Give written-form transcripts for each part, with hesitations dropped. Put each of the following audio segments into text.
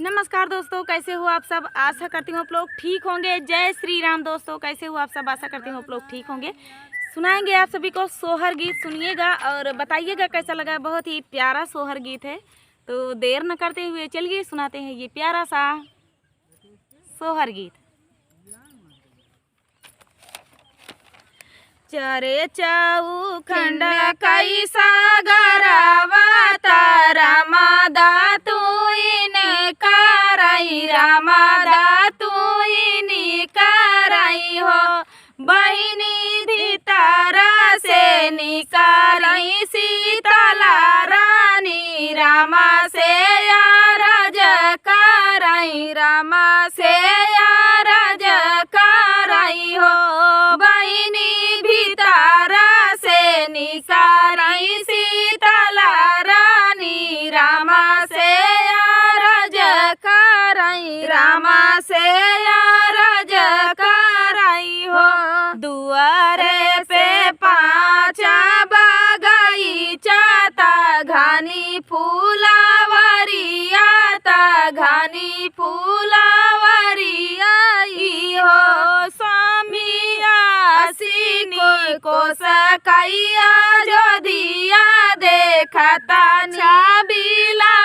नमस्कार दोस्तों, कैसे हो आप सब। आशा करती हूँ आप लोग ठीक होंगे। जय श्री राम दोस्तों, कैसे हो आप सब। आशा करती हूँ आप लोग ठीक होंगे। सुनाएंगे आप सभी को सोहर गीत, सुनिएगा और बताइएगा कैसा लगा। बहुत ही प्यारा सोहर गीत है, तो देर न करते हुए चलिए सुनाते हैं ये प्यारा सा सोहर गीत। चरे चौखंड कैसा गरावता रामादा तुइन कराई, रामादा तुइन कराई हो। बहिनी भीतरा से निकाराई सीतला रानी, रामा से यारज कराई, रामा से यारज कराई हो। बहिनी भीतरा से निकाराई सीतला रानी, रामा से यारज कराई, रामा से यारज कराई हो। दुआरे पे पाँचा बगाई चाता घानी फूलावरी आता, घानी फूलावरी आई हो। स्वामी आसीनी को सकैया जो दिया देखता छाबिला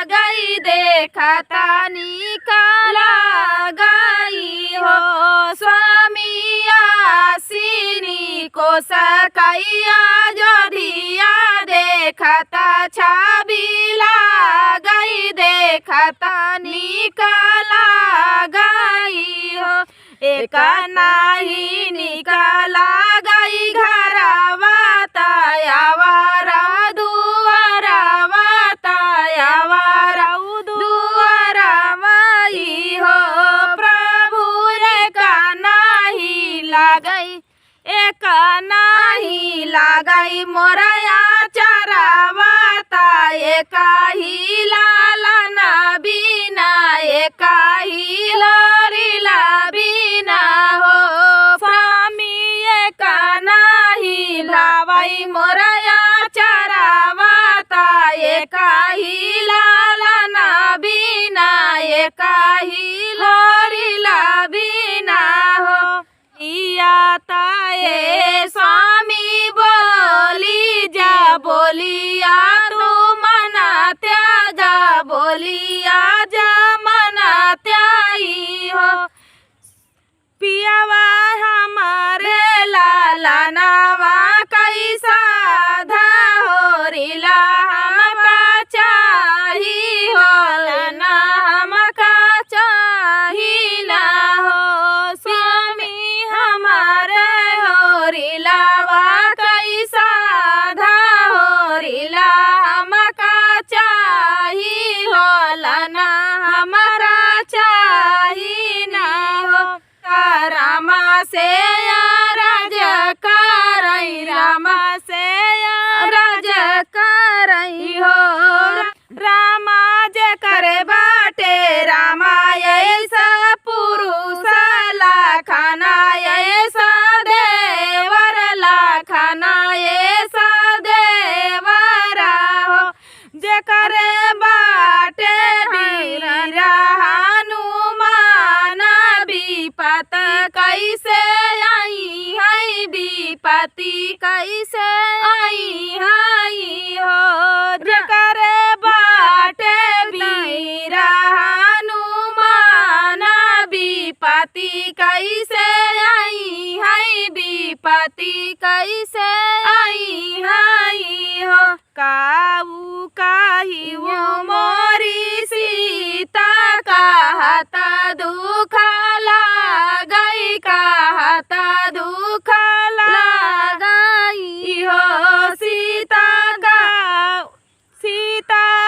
गई, देखता निकाला गई हो। स्वामी आसीनी को सकैया जो दिया देखता छाबिला गई, देखता निकाला गई हो। एक नाही निकाला गई घरवा तायावारा दुआरवा, तायावारा दुआरवाई हो। प्रभु एक नाही लागई, एक नाही लागई मोरया चरावा ता, एक ही लालना बिना, एक ही लरीला बिना हो। स्वामी एक नाही लावाई मोरया चरावा ता, एक ही लालना बिना, एक ही लरीला बिना हो। आता ये स्वामी बोली जा बोलिया तू मना त्यागा, बोलिया जा मना त्याई हो। पियावा हमारे लाला नावा कैसा धा हो रिला, हमका चाही हो लना, हमका चाही ला हो। स्वामी हमारे हो रिलावा कैसा धा हो रिला, हमका चाही हो लना, हमारा चाही ना हो। रामा से यारज कराई, रामा से यारज कराई हो। रामा जे करे बाटे रामा ऐसा पुरुष लाखाना, ऐसा देवर लाखाना, ऐसा देवरा हो। जे करे बाटे बीरा हनुमान, विपत कैसे आई है, विपत्ति कैसे आई है हो। जेकर बाटे बीरा हनुमान, विपत्ति कैसे आई है, विपत्ति कैसे आई है हो। काऊ काही वो मोरी सीता कहता दुख लागई, कहता दुख लागई हो। सीता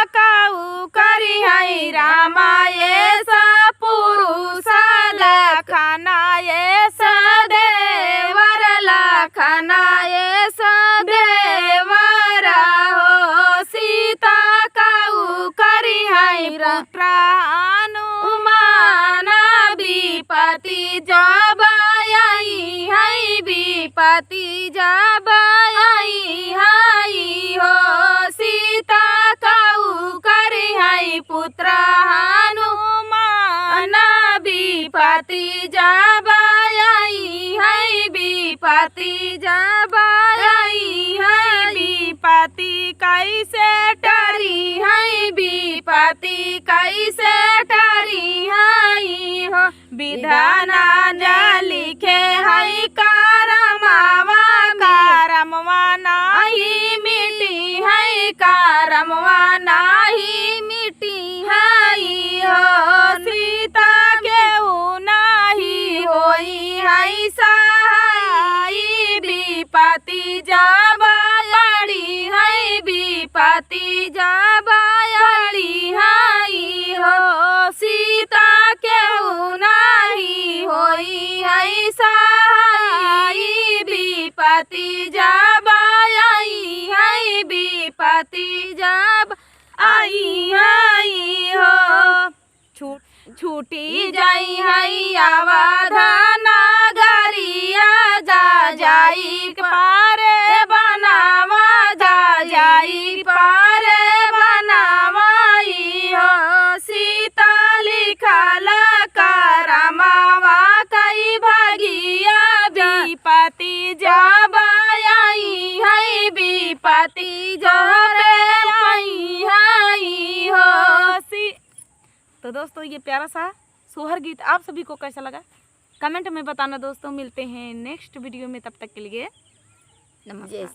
काऊ करी है रामा ऐसा पुरुष लखना, ऐसा देवर लखना, ऐसा देवरा हो। सीता काऊ करी है पुत्र हनुमान, विपत्ति जब आई है, विपत्ति जब आई है हो। सीता काऊ करी है पुत्र हनुमान, विपत्ति जब आई है, विपत्ति जब आई है, विपत्ति कैसे टरी है, विपत्ति कैसे टरी है हो। विधाना न लिखे है करमवा, करमवा नाही मिटी है, करमवा नाही मिटी है हो। सीता केहू नाही होई है सहाय, विपत्ति जब आड़ी है, विपत्ति जब आड़ी है हो। सीता केहू नाही होई है सहाय, विपत्ति जब आई है, विपत्ति जब आई है हो। छूटी जाई है अवध नगरिया, जा जाई पारे बनावा, जा जाई पारे बनावाई हो। सीता लिखल करमवा कई भगिया, विपत्ति जब आई है, विपत्ति जब आई है हो। तो दोस्तों ये प्यारा सा सोहर गीत आप सभी को कैसा लगा कमेंट में बताना दोस्तों। मिलते हैं नेक्स्ट वीडियो में, तब तक के लिए नमस्कार।